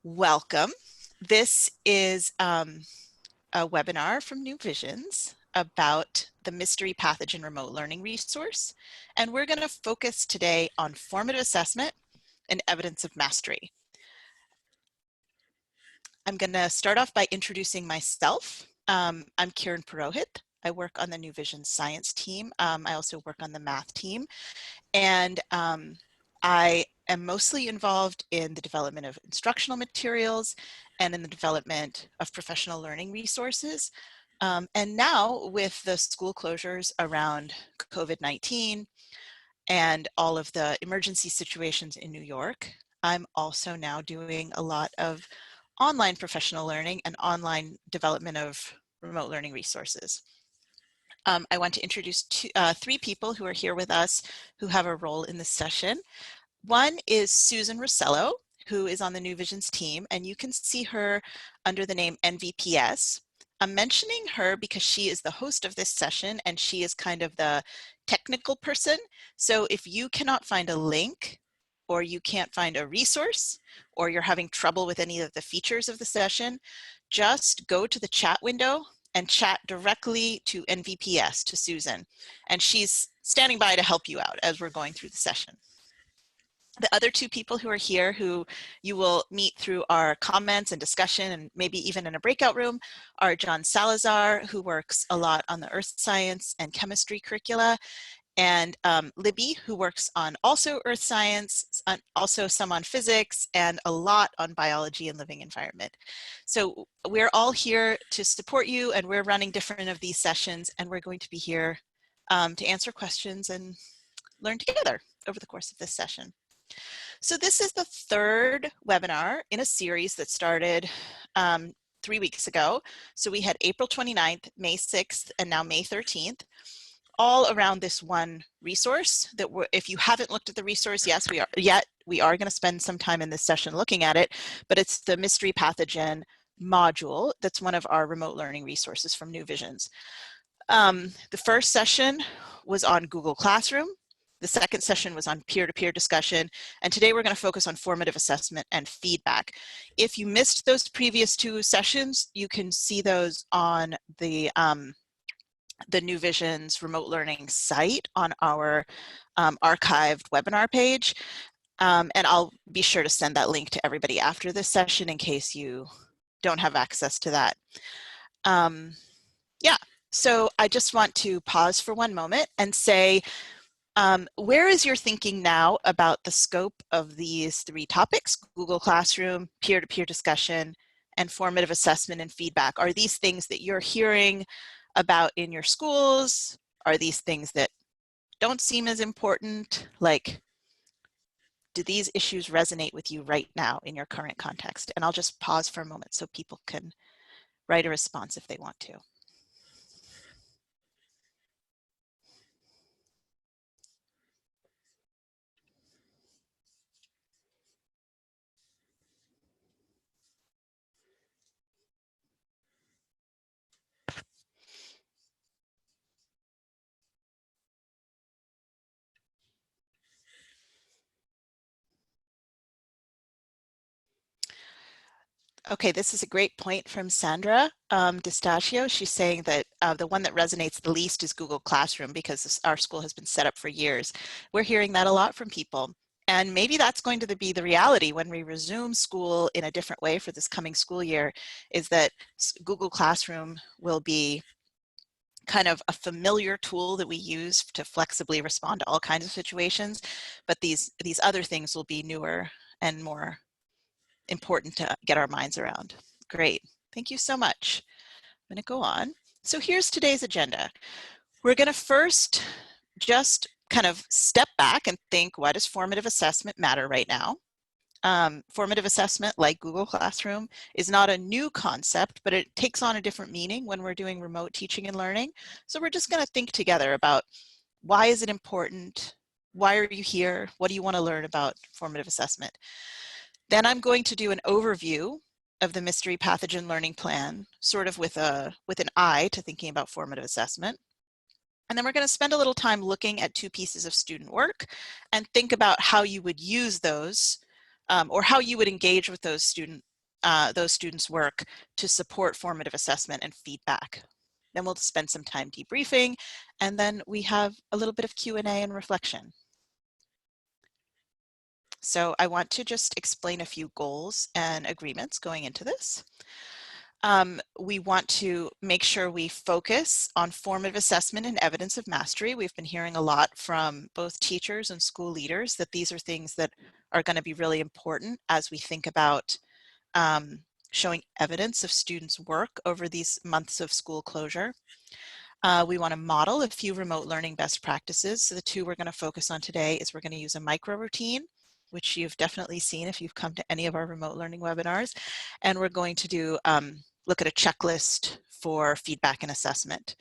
Welcome. This is a webinar from New Visions about the Mystery Pathogen remote learning resource. And we're going to focus today on formative assessment and evidence of mastery. I'm going to start off by introducing myself. I'm Kiran Purohit. I work on the New Visions science team. I also work on the math team. And I am mostly involved in the development of instructional materials and in the development of professional learning resources. And now with the school closures around COVID-19 and all of the emergency situations in New York, I'm also now doing a lot of online professional learning and online development of remote learning resources. I want to introduce three people who are here with us who have a role in this session. One is Susan Rossello, who is on the New Visions team, and you can see her under the name NVPS. I'm mentioning her because she is the host of this session and she is kind of the technical person. So if you cannot find a link or you can't find a resource or you're having trouble with any of the features of the session, just go to the chat window and chat directly to NVPS, to Susan. And she's standing by to help you out as we're going through the session. The other two people who are here who you will meet through our comments and discussion and maybe even in a breakout room are John Salazar, who works a lot on the earth science and chemistry curricula, and Libby, who works on also earth science, also some on physics, and a lot on biology and living environment. So we're all here to support you, and we're running different of these sessions, and we're going to be here to answer questions and learn together over the course of this session. So this is the third webinar in a series that started 3 weeks ago. So we had April 29th, May 6th, and now May 13th, all around this one resource that if you haven't looked at the resource, yes, we are going to spend some time in this session looking at it, but it's the Mystery Pathogen module that's one of our remote learning resources from New Visions. The first session was on Google Classroom. The second session was on peer-to-peer discussion, and today we're going to focus on formative assessment and feedback. If you missed those previous two sessions, you can see those on the New Visions remote learning site on our archived webinar page, and I'll be sure to send that link to everybody after this session in case you don't have access to that. Yeah, so I just want to pause for one moment and say, where is your thinking now about the scope of these three topics: Google Classroom, peer-to-peer discussion, and formative assessment and feedback? Are these things that you're hearing about in your schools? Are these things that don't seem as important? Like, do these issues resonate with you right now in your current context? And I'll just pause for a moment so people can write a response if they want to. Okay, this is a great point from Sandra Distachio. She's saying that the one that resonates the least is Google Classroom because our school has been set up for years. We're hearing that a lot from people. And maybe that's going to be the reality when we resume school in a different way for this coming school year, is that Google Classroom will be kind of a familiar tool that we use to flexibly respond to all kinds of situations. But these other things will be newer and more important to get our minds around. Great, thank you so much. I'm going to go on. So here's today's agenda. We're going to first just kind of step back and think, why does formative assessment matter right now? Formative assessment, like Google Classroom, is not a new concept, but it takes on a different meaning when we're doing remote teaching and learning. So we're just going to think together about, why is it important? Why are you here? What do you want to learn about formative assessment? Then I'm going to do an overview of the Mystery Pathogen Learning Plan, sort of with an eye to thinking about formative assessment. And then we're going to spend a little time looking at two pieces of student work and think about how you would use those or how you would engage with those student those students' work to support formative assessment and feedback. Then we'll spend some time debriefing, and then we have a little bit of Q&A and reflection. So I want to just explain a few goals and agreements going into this. We want to make sure we focus on formative assessment and evidence of mastery. We've been hearing a lot from both teachers and school leaders that these are things that are going to be really important as we think about showing evidence of students' work over these months of school closure. We want to model a few remote learning best practices. So the two we're going to focus on today is we're going to use a micro routine, which you've definitely seen if you've come to any of our remote learning webinars. And we're going to do look at a checklist for feedback and assessment.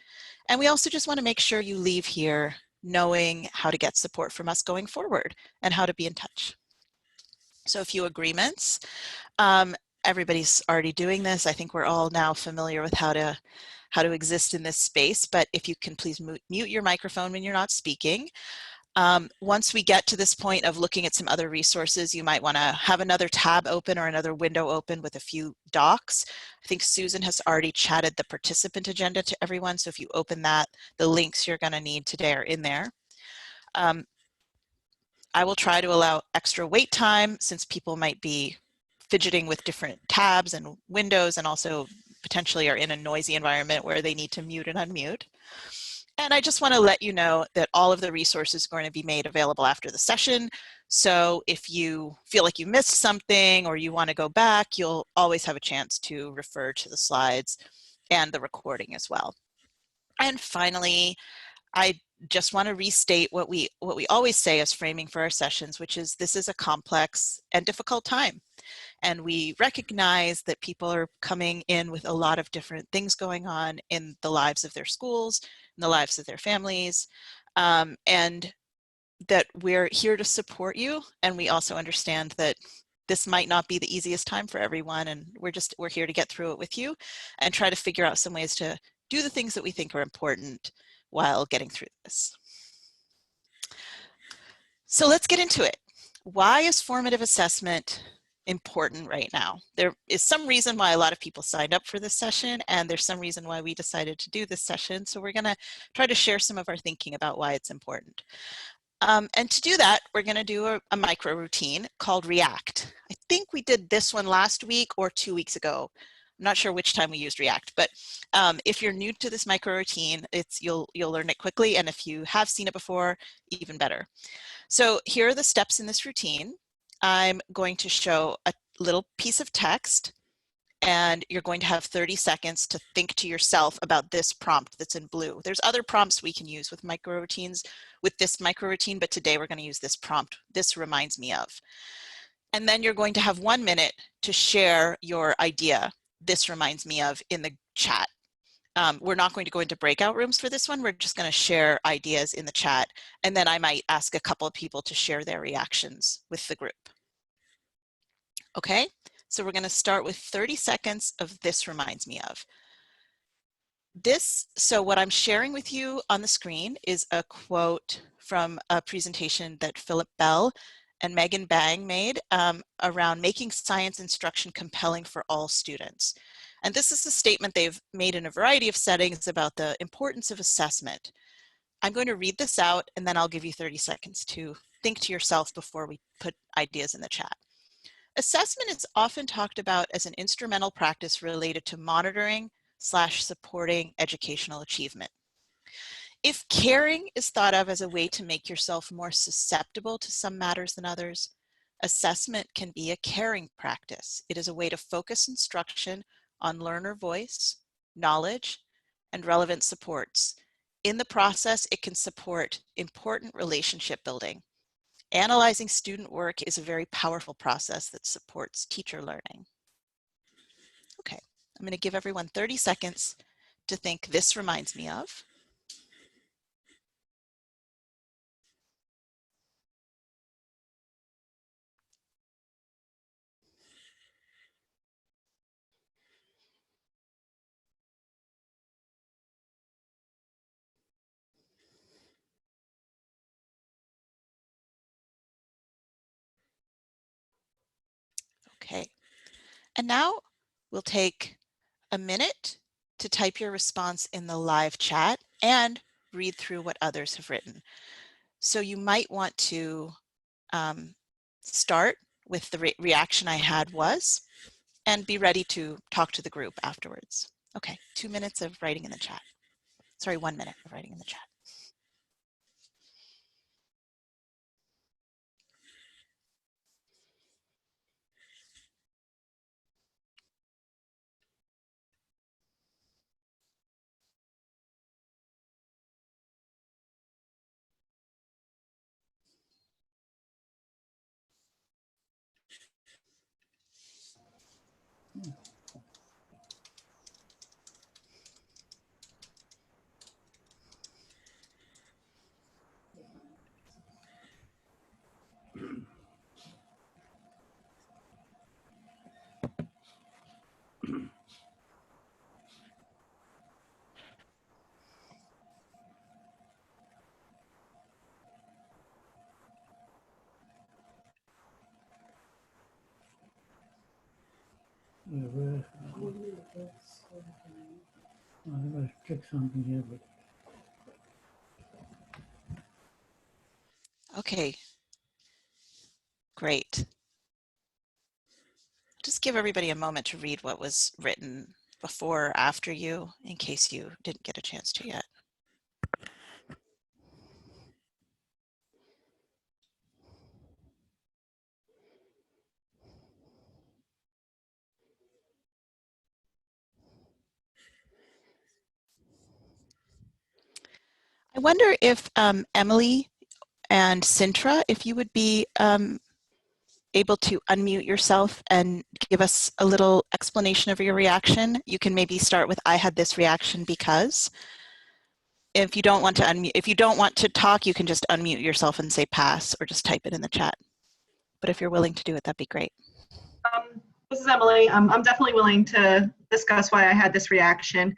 And we also just want to make sure you leave here knowing how to get support from us going forward and how to be in touch. So a few agreements. Everybody's already doing this. I think we're all now familiar with how to exist in this space, but if you can please mute your microphone when you're not speaking. Once we get to this point of looking at some other resources, you might want to have another tab open or another window open with a few docs. I think Susan has already chatted the participant agenda to everyone, so if you open that, the links you're going to need today are in there. I will try to allow extra wait time since people might be fidgeting with different tabs and windows and also potentially are in a noisy environment where they need to mute and unmute. And I just want to let you know that all of the resources are going to be made available after the session. So if you feel like you missed something or you want to go back, you'll always have a chance to refer to the slides and the recording as well. And finally, I just want to restate what we always say as framing for our sessions, which is this is a complex and difficult time. And we recognize that people are coming in with a lot of different things going on in the lives of their schools, in the lives of their families, and that we're here to support you. And we also understand that this might not be the easiest time for everyone, and we're here to get through it with you and try to figure out some ways to do the things that we think are important while getting through this. So let's get into it. Why is formative assessment important right now? There is some reason why a lot of people signed up for this session, and there's some reason why we decided to do this session. So we're going to try to share some of our thinking about why it's important. And to do that, we're going to do a micro routine called React. I think we did this one last week or 2 weeks ago. I'm not sure which time we used React, but if you're new to this micro routine, you'll learn it quickly, and if you have seen it before, even better. So here are the steps in this routine. I'm going to show a little piece of text, and you're going to have 30 seconds to think to yourself about this prompt that's in blue. There's other prompts we can use with micro routines with this micro routine, but today we're going to use this prompt. This reminds me of. And then you're going to have 1 minute to share your idea. This reminds me of in the chat. We're not going to go into breakout rooms for this one. We're just going to share ideas in the chat. And then I might ask a couple of people to share their reactions with the group. Okay, so we're going to start with 30 seconds of this reminds me of. So what I'm sharing with you on the screen is a quote from a presentation that Philip Bell and Megan Bang made around making science instruction compelling for all students. And this is a statement they've made in a variety of settings about the importance of assessment. I'm going to read this out, and then I'll give you 30 seconds to think to yourself before we put ideas in the chat. Assessment is often talked about as an instrumental practice related to monitoring/supporting educational achievement. If caring is thought of as a way to make yourself more susceptible to some matters than others, assessment can be a caring practice. It is a way to focus instruction on learner voice, knowledge, and relevant supports. In the process, it can support important relationship building. Analyzing student work is a very powerful process that supports teacher learning. Okay, I'm going to give everyone 30 seconds to think this reminds me of. Okay, And now we'll take a minute to type your response in the live chat and read through what others have written. So you might want to start with the reaction I had was, and be ready to talk to the group afterwards. Okay, 2 minutes of writing in the chat. Sorry, 1 minute of writing in the chat. I'm going to check something here, but Okay, great. Just give everybody a moment to read what was written before or after you, in case you didn't get a chance to yet. I wonder if Emily and Sintra, if you would be able to unmute yourself and give us a little explanation of your reaction. You can maybe start with, I had this reaction because. If you don't want to unmute, if you don't want to talk, you can just unmute yourself and say pass, or just type it in the chat. But if you're willing to do it, that'd be great. This is Emily. I'm definitely willing to discuss why I had this reaction.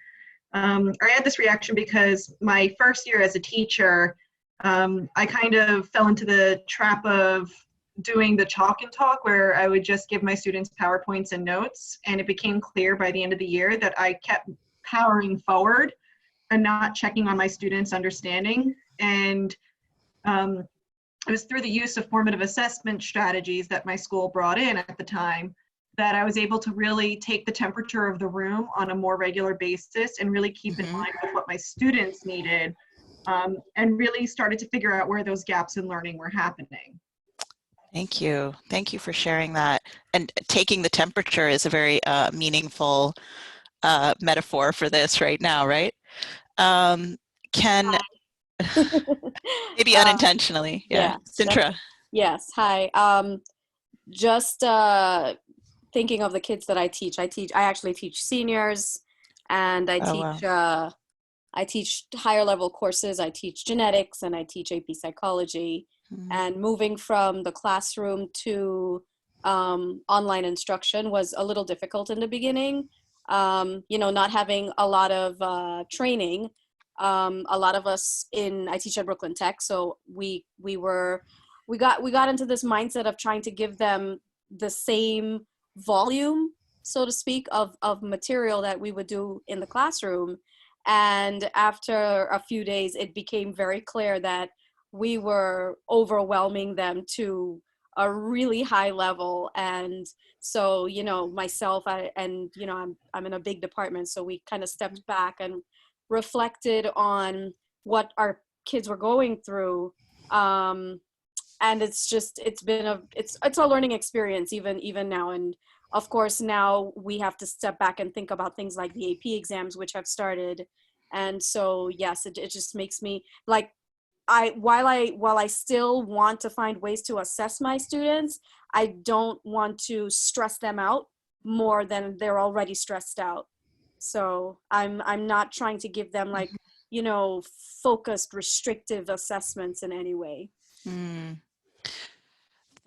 I had this reaction because my first year as a teacher, I kind of fell into the trap of doing the chalk and talk, where I would just give my students PowerPoints and notes, and it became clear by the end of the year that I kept powering forward and not checking on my students' understanding. And it was through the use of formative assessment strategies that my school brought in at the time that I was able to really take the temperature of the room on a more regular basis and really keep in line with what my students needed, and really started to figure out where those gaps in learning were happening. Thank you. Thank you for sharing that. And taking the temperature is a very meaningful metaphor for this right now, right? Can maybe unintentionally, yeah. Sintra. Yes, hi. Just thinking of the kids that I teach. I actually teach seniors, and I teach higher level courses. I teach genetics and I teach AP psychology. And moving from the classroom to online instruction was a little difficult in the beginning. You know, not having a lot of training. A lot of us I teach at Brooklyn Tech, so we got into this mindset of trying to give them the same volume, so to speak, of material that we would do in the classroom. And after a few days, it became very clear that we were overwhelming them to a really high level. And so, you know, myself, I'm in a big department, so we kind of stepped back and reflected on what our kids were going through. And it's been a learning experience even now. And of course, now we have to step back and think about things like the AP exams, which have started. And so, yes, it just makes me like, while I still want to find ways to assess my students, I don't want to stress them out more than they're already stressed out. So I'm not trying to give them, like, you know, focused, restrictive assessments in any way.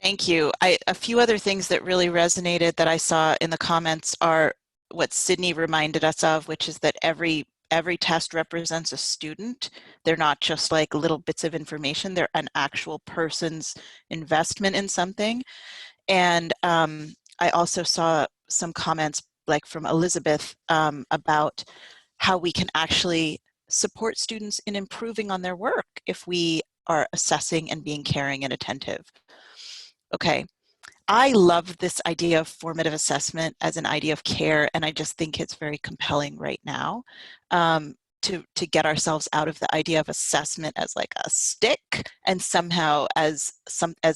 Thank you. A few other things that really resonated that I saw in the comments are what Sydney reminded us of, which is that every test represents a student. They're not just like little bits of information. They're an actual person's investment in something. And I also saw some comments like from Elizabeth about how we can actually support students in improving on their work if we are assessing and being caring and attentive. Okay, I love this idea of formative assessment as an idea of care, and I just think it's very compelling right now to get ourselves out of the idea of assessment as like a stick and somehow as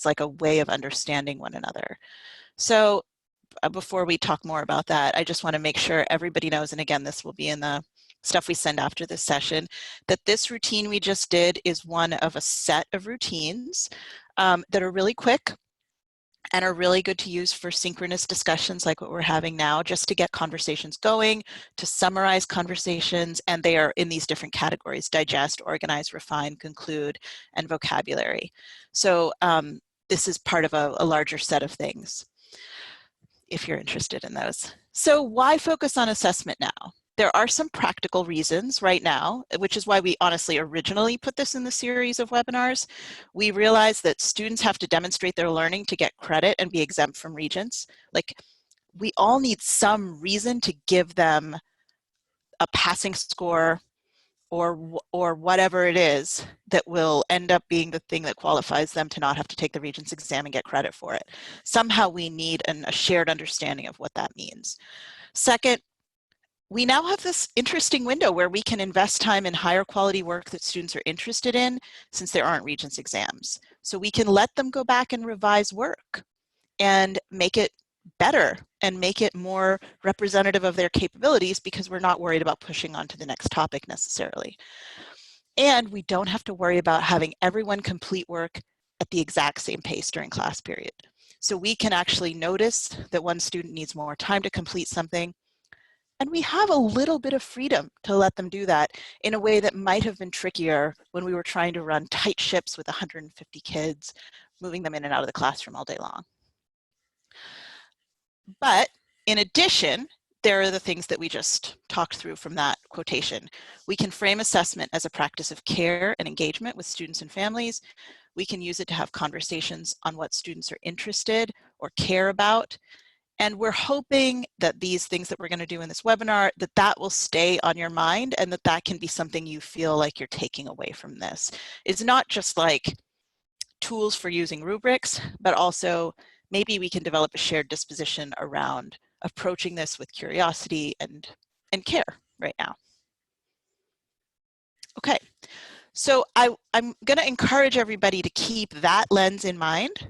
like a way of understanding one another. So before we talk more about that, I just want to make sure everybody knows, and again, this will be in the stuff we send after this session, that this routine we just did is one of a set of routines that are really quick and are really good to use for synchronous discussions like what we're having now, just to get conversations going, to summarize conversations, and they are in these different categories: digest, organize, refine, conclude, and vocabulary. So this is part of a larger set of things, if you're interested in those. So why focus on assessment now? There are some practical reasons right now, which is why we honestly originally put this in the series of webinars. We realized that students have to demonstrate their learning to get credit and be exempt from regents. Like, we all need some reason to give them a passing score or whatever it is that will end up being the thing that qualifies them to not have to take the Regents exam and get credit for it. Somehow we need a shared understanding of what that means. Second, we now have this interesting window where we can invest time in higher quality work that students are interested in, since there aren't Regents exams. So we can let them go back and revise work and make it better and make it more representative of their capabilities, because we're not worried about pushing on to the next topic necessarily. And we don't have to worry about having everyone complete work at the exact same pace during class period. So we can actually notice that one student needs more time to complete something, and we have a little bit of freedom to let them do that in a way that might have been trickier when we were trying to run tight ships with 150 kids, moving them in and out of the classroom all day long. But in addition, there are the things that we just talked through from that quotation. We can frame assessment as a practice of care and engagement with students and families. We can use it to have conversations on what students are interested or care about. And we're hoping that these things that we're going to do in this webinar, that will stay on your mind, and that can be something you feel like you're taking away from this. It's not just like tools for using rubrics, but also maybe we can develop a shared disposition around approaching this with curiosity and care right now. Okay, so I'm going to encourage everybody to keep that lens in mind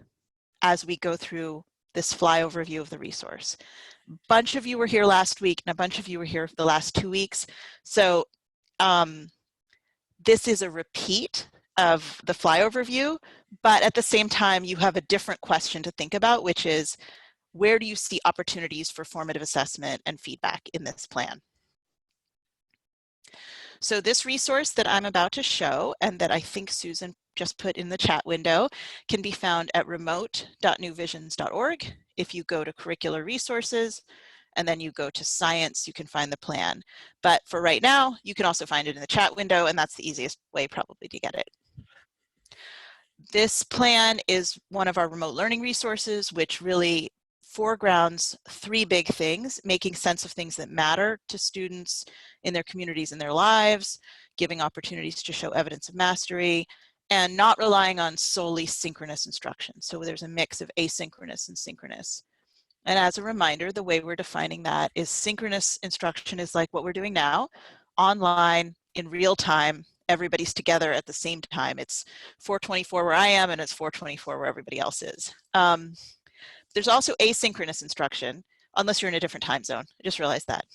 as we go through this flyover view of the resource. A bunch of you were here last week, and a bunch of you were here for the last 2 weeks. So this is a repeat of the flyover view, but at the same time, you have a different question to think about, which is, where do you see opportunities for formative assessment and feedback in this plan? So this resource that I'm about to show, and that I think Susan just put in the chat window, can be found at remote.newvisions.org. If you go to curricular resources, and then you go to science, you can find the plan. But for right now, you can also find it in the chat window, and that's the easiest way probably to get it. This plan is one of our remote learning resources, which really foregrounds 3 big things: making sense of things that matter to students in their communities and their lives, giving opportunities to show evidence of mastery, and not relying on solely synchronous instruction. So there's a mix of asynchronous and synchronous. And as a reminder, the way we're defining that is synchronous instruction is like what we're doing now, online, in real time, everybody's together at the same time. It's 4:24 where I am, and it's 4:24 where everybody else is. There's also asynchronous instruction, unless you're in a different time zone. I just realized that.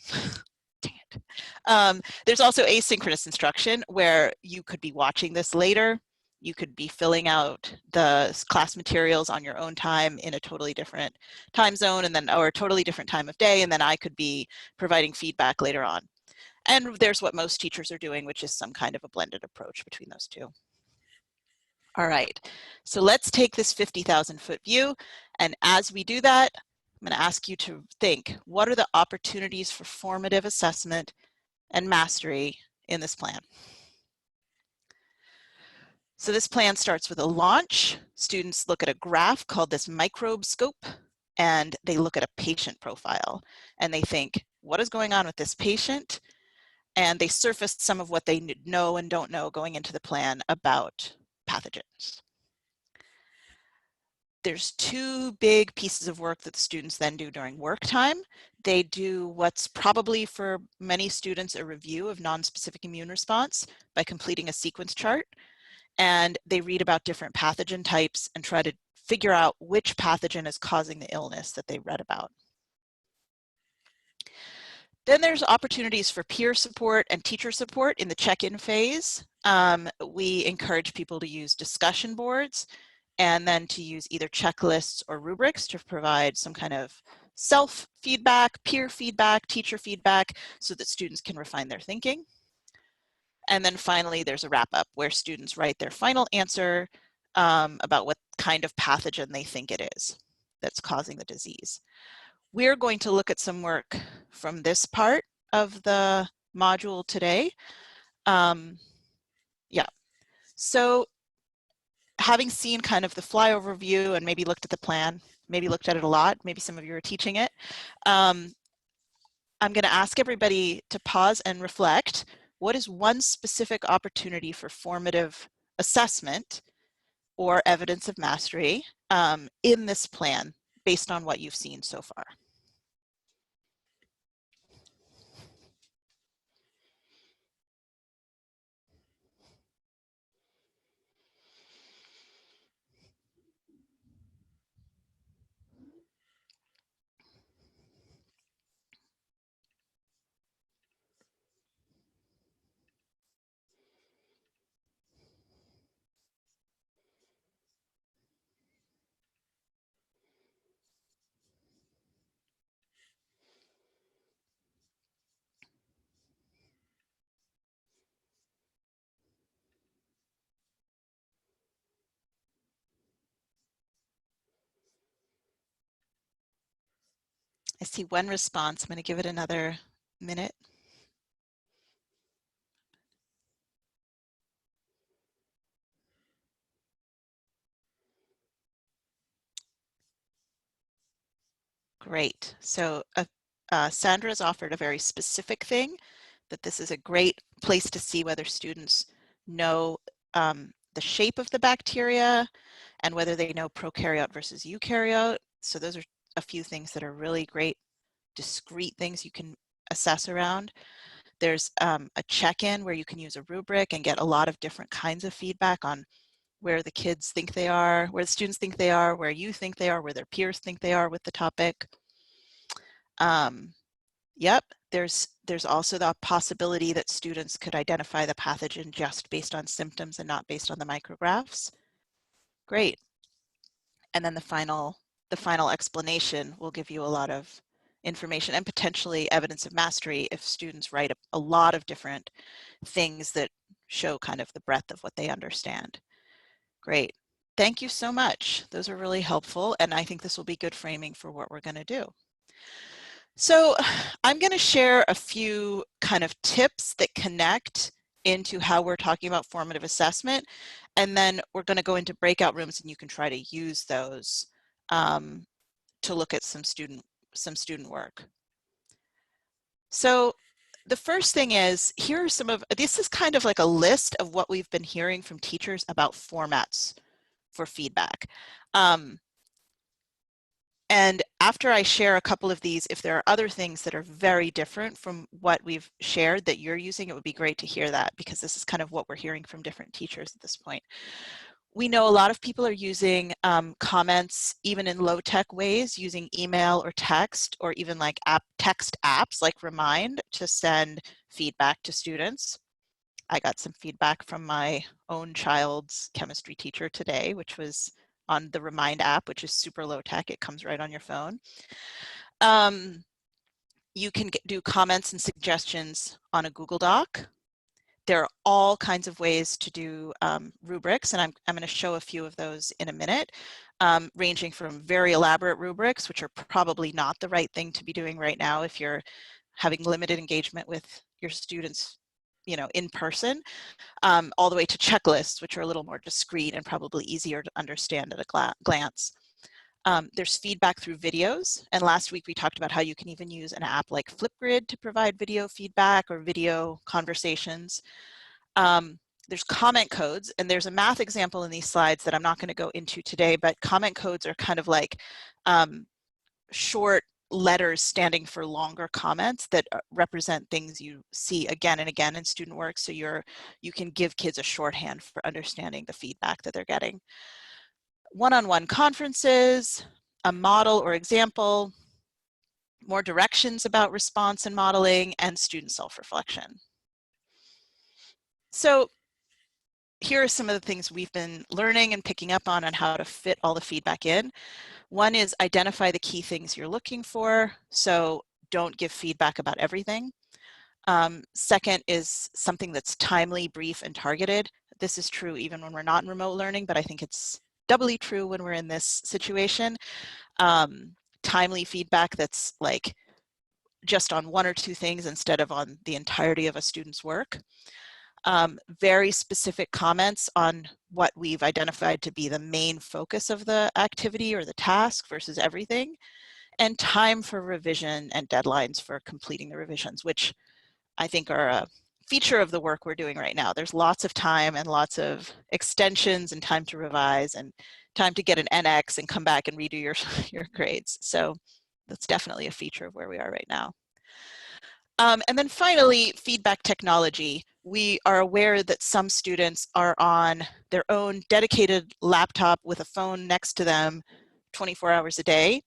Dang it. There's also asynchronous instruction where you could be watching this later. You could be filling out the class materials on your own time in a totally different time zone, and then, or a totally different time of day, and then I could be providing feedback later on. And there's what most teachers are doing, which is some kind of a blended approach between those two. All right, so let's take this 50,000-foot view, and as we do that, I'm going to ask you to think, what are the opportunities for formative assessment and mastery in this plan? So this plan starts with a launch. Students look at a graph called this microbe scope. and they look at a patient profile and they think, what is going on with this patient? And they surfaced some of what they know and don't know going into the plan about pathogens. There's two big pieces of work that the students then do during work time. They do what's probably for many students a review of non-specific immune response by completing a sequence chart. And they read about different pathogen types and try to figure out which pathogen is causing the illness that they read about. Then there's opportunities for peer support and teacher support in the check-in phase. We encourage people to use discussion boards and then to use either checklists or rubrics to provide some kind of self-feedback, peer feedback, teacher feedback, so that students can refine their thinking. And then finally, there's a wrap-up where students write their final answer about what kind of pathogen they think it is that's causing the disease. We're going to look at some work from this part of the module today. Yeah, so having seen kind of the flyover view and maybe looked at the plan, maybe looked at it a lot, maybe some of you are teaching it, I'm going to ask everybody to pause and reflect. What is one specific opportunity for formative assessment or evidence of mastery in this plan based on what you've seen so far? I see one response. I'm going to give it another minute. Great. So Sandra has offered a very specific thing, that this is a great place to see whether students know the shape of the bacteria and whether they know prokaryote versus eukaryote. So those are a few things that are really great, discrete things you can assess around. There's a check-in where you can use a rubric and get a lot of different kinds of feedback on where the kids think they are, where the students think they are, where you think they are, where their peers think they are with the topic. Yep, there's also the possibility that students could identify the pathogen just based on symptoms and not based on the micrographs. Great. And then the final explanation will give you a lot of information and potentially evidence of mastery if students write a lot of different things that show kind of the breadth of what they understand. Great. Thank you so much. Those are really helpful, and I think this will be good framing for what we're going to do. So I'm going to share a few kind of tips that connect into how we're talking about formative assessment, and then we're going to go into breakout rooms and you can try to use those to look at some student work. So the first thing is, here are some of, this is kind of like a list of what we've been hearing from teachers about formats for feedback. And after I share a couple of these, if there are other things that are very different from what we've shared that you're using, it would be great to hear that, because this is kind of what we're hearing from different teachers at this point. We know a lot of people are using comments even in low-tech ways, using email or text, or even like text apps like Remind to send feedback to students. I got some feedback from my own child's chemistry teacher today, which was on the Remind app, which is super low tech. It comes right on your phone. You can do comments and suggestions on a Google Doc. There are all kinds of ways to do rubrics, and I'm going to show a few of those in a minute, ranging from very elaborate rubrics, which are probably not the right thing to be doing right now if you're having limited engagement with your students, you know, in person, all the way to checklists, which are a little more discrete and probably easier to understand at a glance. There's feedback through videos. And last week we talked about how you can even use an app like Flipgrid to provide video feedback or video conversations. There's comment codes, and there's a math example in these slides that I'm not going to go into today, but comment codes are kind of like short letters standing for longer comments that represent things you see again and again in student work, so you can give kids a shorthand for understanding the feedback that they're getting. One-on-one conferences, a model or example, more directions about response and modeling, and student self-reflection. So here are some of the things we've been learning and picking up on how to fit all the feedback in. One is identify the key things you're looking for, so don't give feedback about everything. Second is something that's timely, brief, and targeted. This is true even when we're not in remote learning, but I think it's doubly true when we're in this situation. Timely feedback that's like just on one or two things instead of on the entirety of a student's work. Very specific comments on what we've identified to be the main focus of the activity or the task versus everything, and time for revision and deadlines for completing the revisions, which I think are a feature of the work we're doing right now. There's lots of time and lots of extensions and time to revise and time to get an NX and come back and redo your grades. So that's definitely a feature of where we are right now. And then finally, feedback technology. We are aware that some students are on their own dedicated laptop with a phone next to them 24 hours a day.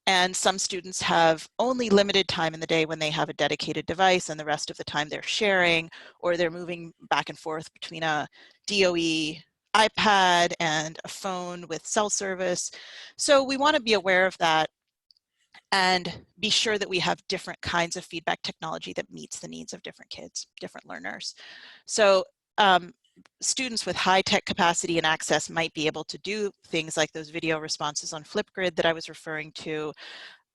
And some students have only limited time in the day when they have a dedicated device, and the rest of the time they're sharing, or they're moving back and forth between a DOE iPad and a phone with cell service. So we want to be aware of that and be sure that we have different kinds of feedback technology that meets the needs of different kids, different learners. So students with high tech capacity and access might be able to do things like those video responses on Flipgrid that I was referring to,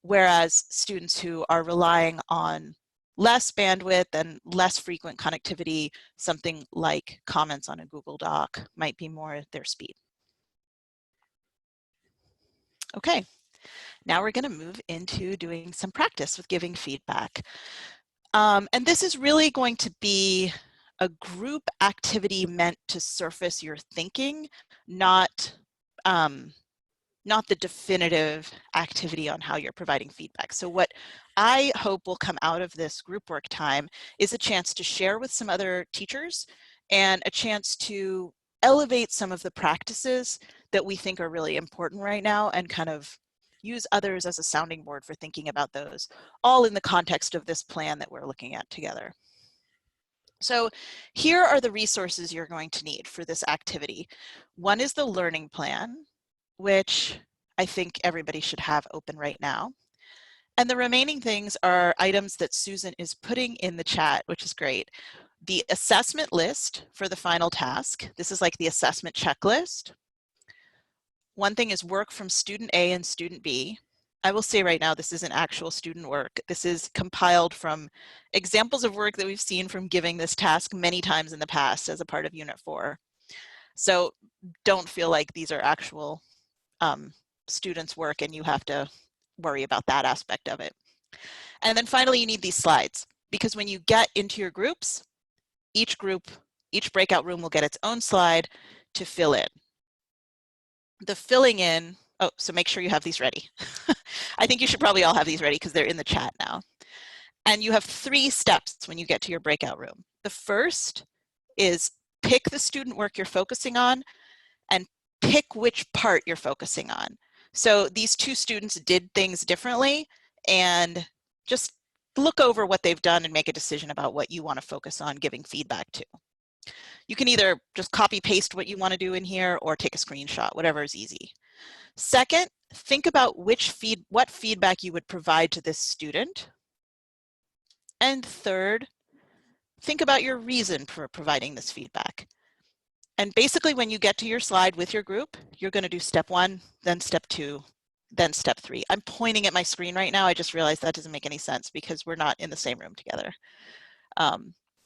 whereas students who are relying on less bandwidth and less frequent connectivity, something like comments on a Google Doc might be more at their speed. Okay. Now we're going to move into doing some practice with giving feedback. And this is really going to be a group activity meant to surface your thinking, not the definitive activity on how you're providing feedback. So what I hope will come out of this group work time is a chance to share with some other teachers and a chance to elevate some of the practices that we think are really important right now and kind of use others as a sounding board for thinking about those, all in the context of this plan that we're looking at together. So here are the resources you're going to need for this activity. One is the learning plan, which I think everybody should have open right now. And the remaining things are items that Susan is putting in the chat, which is great. The assessment list for the final task. This is like the assessment checklist. One thing is work from student A and student B. I will say right now, this isn't actual student work. This is compiled from examples of work that we've seen from giving this task many times in the past as a part of Unit 4. So don't feel like these are actual students' work and you have to worry about that aspect of it. And then finally, you need these slides, because when you get into your groups, each breakout room will get its own slide to fill in. The filling in, oh, so make sure you have these ready. I think you should probably all have these ready because they're in the chat now. And you have 3 steps when you get to your breakout room. The first is pick the student work you're focusing on and pick which part you're focusing on. So these 2 students did things differently, and just look over what they've done and make a decision about what you want to focus on giving feedback to. You can either just copy paste what you want to do in here or take a screenshot, whatever is easy. Second, think about what feedback you would provide to this student. And third, think about your reason for providing this feedback. And basically when you get to your slide with your group, you're going to do step 1, then step 2, then step 3. I'm pointing at my screen right now. I just realized that doesn't make any sense because we're not in the same room together.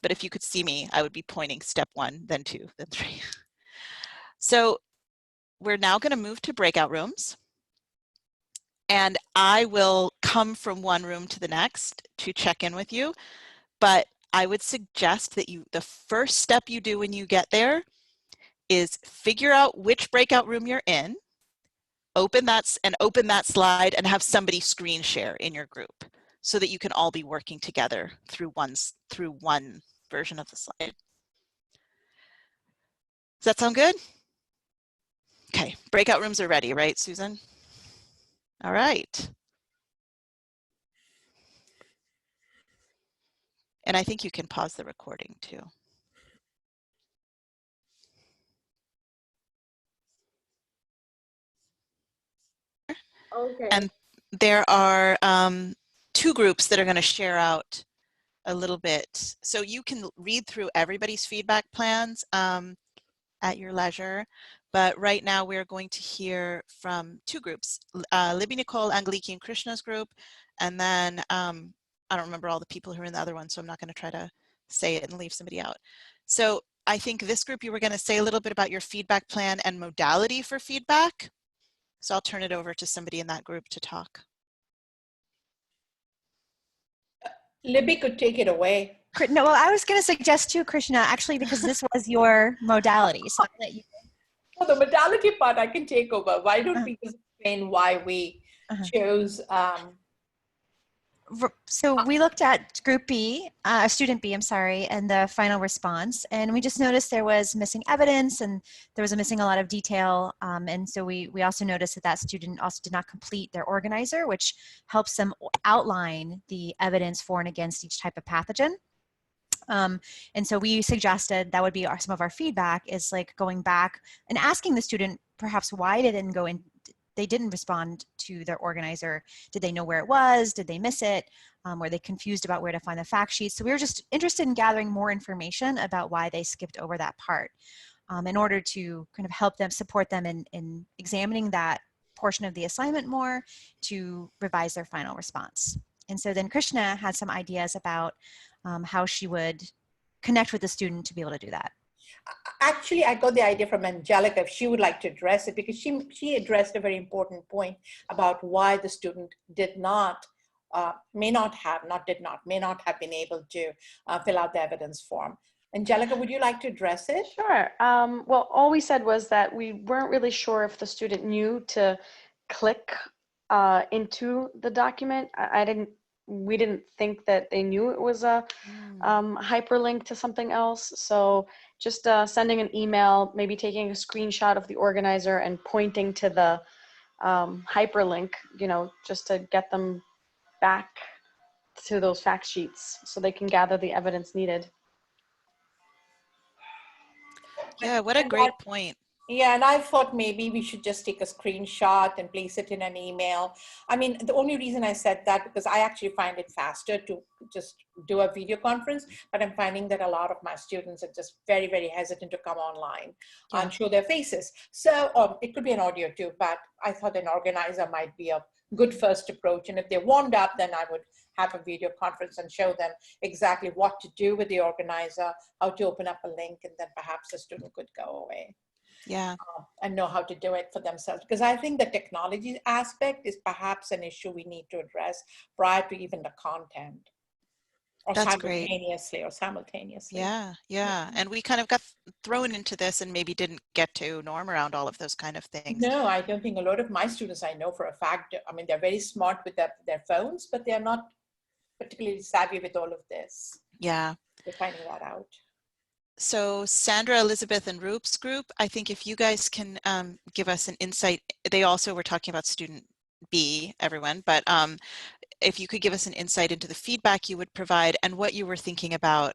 But if you could see me, I would be pointing step 1, then 2, then 3. So we're now going to move to breakout rooms. and I will come from one room to the next to check in with you. But I would suggest that the first step you do when you get there is figure out which breakout room you're in, open that slide, and have somebody screen share in your group so that you can all be working together through one version of the slide. Does that sound good? Okay, breakout rooms are ready, right, Susan? All right. And I think you can pause the recording too. Okay. And there are 2 groups that are going to share out a little bit. So you can read through everybody's feedback plans at your leisure. But right now we're going to hear from 2 groups, Libby, Nicole, Angeliki, and Krishna's group. And then I don't remember all the people who are in the other one, so I'm not going to try to say it and leave somebody out. So I think this group, you were going to say a little bit about your feedback plan and modality for feedback. So I'll turn it over to somebody in that group to talk. Libby could take it away. No, well, I was going to suggest too, Krishna, actually, because this was your modality. So I'll let you. For the modality part, I can take over. Why don't we just explain why we chose? So we looked at group B, student B, I'm sorry, and the final response. And we just noticed there was missing evidence and there was missing a lot of detail. And so we also noticed that that student also did not complete their organizer, which helps them outline the evidence for and against each type of pathogen. And so we suggested that would be some of our feedback is like going back and asking the student perhaps why they didn't respond to their organizer. Did they know where it was? Did they miss it? Were they confused about where to find the fact sheets? So we were just interested in gathering more information about why they skipped over that part in order to kind of help them, support them in examining that portion of the assignment more to revise their final response. And so then Krishna had some ideas about how she would connect with the student to be able to do that. Actually, I got the idea from Angelica if she would like to address it, because she addressed a very important point about why the student may not have been able to fill out the evidence form. Angelica, would you like to address it? Sure. Well, all we said was that we weren't really sure if the student knew to click into the document. We didn't think that they knew it was a hyperlink to something else. So just sending an email, maybe taking a screenshot of the organizer and pointing to the hyperlink, just to get them back to those fact sheets so they can gather the evidence needed. Yeah, what a great point. Yeah, and I thought maybe we should just take a screenshot and place it in an email. I mean, the only reason I said that because I actually find it faster to just do a video conference, but I'm finding that a lot of my students are just very, very hesitant to come online and show their faces. So it could be an audio too, but I thought an organizer might be a good first approach. And if they're warmed up, then I would have a video conference and show them exactly what to do with the organizer, how to open up a link, and then perhaps the student could go away. Yeah. And know how to do it for themselves. Because I think the technology aspect is perhaps an issue we need to address prior to even the content. Or That's simultaneously. Yeah, yeah. And we kind of got thrown into this and maybe didn't get to norm around all of those kind of things. No, I don't think a lot of my students I know for a fact, I mean, they're very smart with their phones, but they're not particularly savvy with all of this. Yeah. They're finding that out. So Sandra, Elizabeth, and Roop's group, I think if you guys can give us an insight, they also were talking about student B, everyone, but if you could give us an insight into the feedback you would provide and what you were thinking about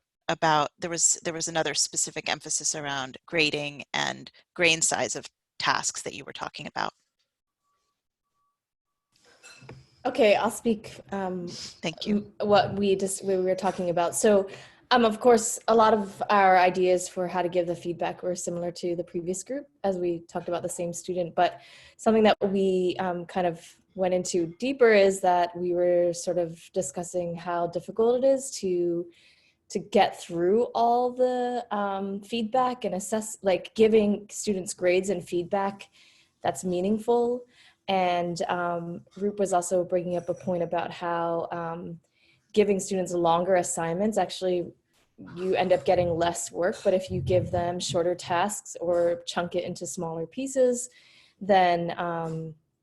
there was another specific emphasis around grading and grain size of tasks that you were talking about. Okay, I'll speak. Thank you. What we were talking about. So, of course, a lot of our ideas for how to give the feedback were similar to the previous group, as we talked about the same student. But something that we kind of went into deeper is that we were sort of discussing how difficult it is to get through all the feedback and assess, like giving students grades and feedback that's meaningful. And Roop was also bringing up a point about how giving students longer assignments, actually you end up getting less work, but if you give them shorter tasks or chunk it into smaller pieces, then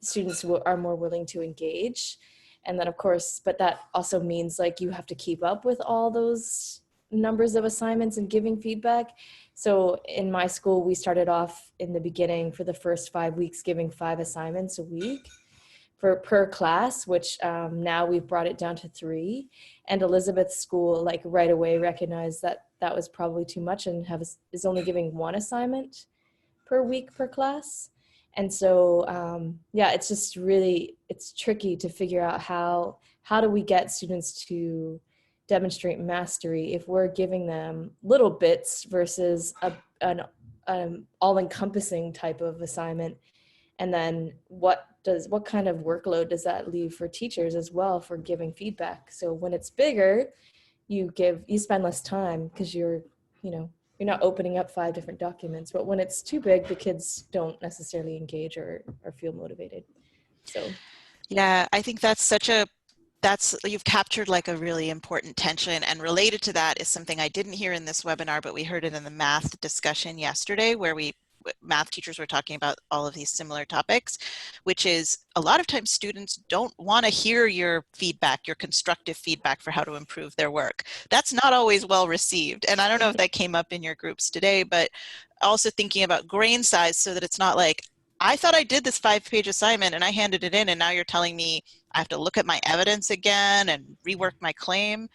students are more willing to engage. And then of course, but that also means like you have to keep up with all those numbers of assignments and giving feedback. So in my school, we started off in the beginning for the first 5 weeks giving 5 assignments a week per class, which now we've brought it down to 3. And Elizabeth's school, like right away, recognized that that was probably too much and is only giving 1 assignment per week per class. And so, yeah, it's just really, it's tricky to figure out how do we get students to demonstrate mastery if we're giving them little bits versus an all-encompassing type of assignment. And then what kind of workload does that leave for teachers as well for giving feedback? So when it's bigger, you spend less time because you're not opening up 5 different documents. But when it's too big, the kids don't necessarily engage or feel motivated. So yeah, I think you've captured like a really important tension, and related to that is something I didn't hear in this webinar, but we heard it in the math discussion yesterday, where math teachers were talking about all of these similar topics, which is a lot of times students don't want to hear your feedback, your constructive feedback for how to improve their work. That's not always well received. And I don't know if that came up in your groups today, but also thinking about grain size so that it's not like, I thought I did this 5-page assignment and I handed it in and now you're telling me I have to look at my evidence again and rework my claim.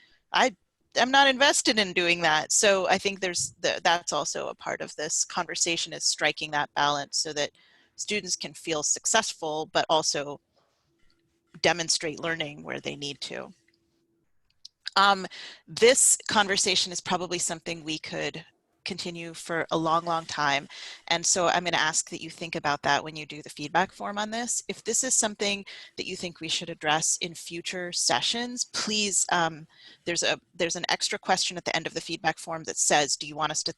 I'm not invested in doing that. So I think that's also a part of this conversation, is striking that balance so that students can feel successful, but also demonstrate learning where they need to. This conversation is probably something we could continue for a long, long time. And so I'm going to ask that you think about that when you do the feedback form on this. If this is something that you think we should address in future sessions, please, there's an extra question at the end of the feedback form that says, do you want us to,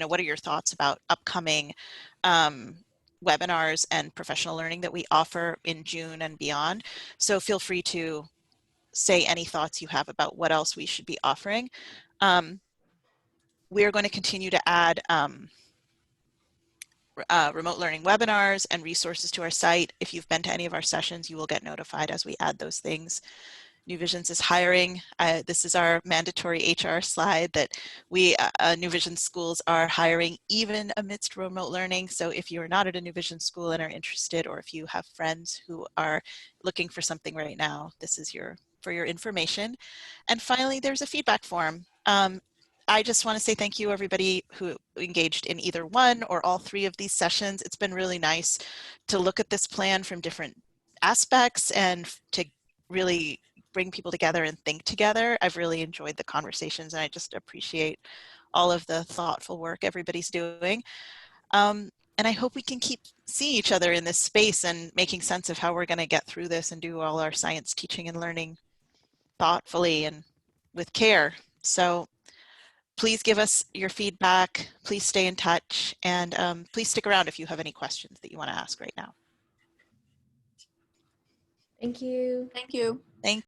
what are your thoughts about upcoming webinars and professional learning that we offer in June and beyond? So feel free to say any thoughts you have about what else we should be offering. We are going to continue to add remote learning webinars and resources to our site. If you've been to any of our sessions, you will get notified as we add those things. New Visions is hiring. This is our mandatory HR slide that New Vision schools are hiring even amidst remote learning. So if you're not at a New Vision school and are interested, or if you have friends who are looking for something right now, this is for your information. And finally, there's a feedback form. I just want to say thank you, everybody who engaged in either one or all 3 of these sessions. It's been really nice to look at this plan from different aspects and to really bring people together and think together. I've really enjoyed the conversations, and I just appreciate all of the thoughtful work everybody's doing. And I hope we can keep seeing each other in this space and making sense of how we're going to get through this and do all our science teaching and learning thoughtfully and with care. So please give us your feedback. Please stay in touch, and please stick around if you have any questions that you want to ask right now. thank you. Thank you. Thank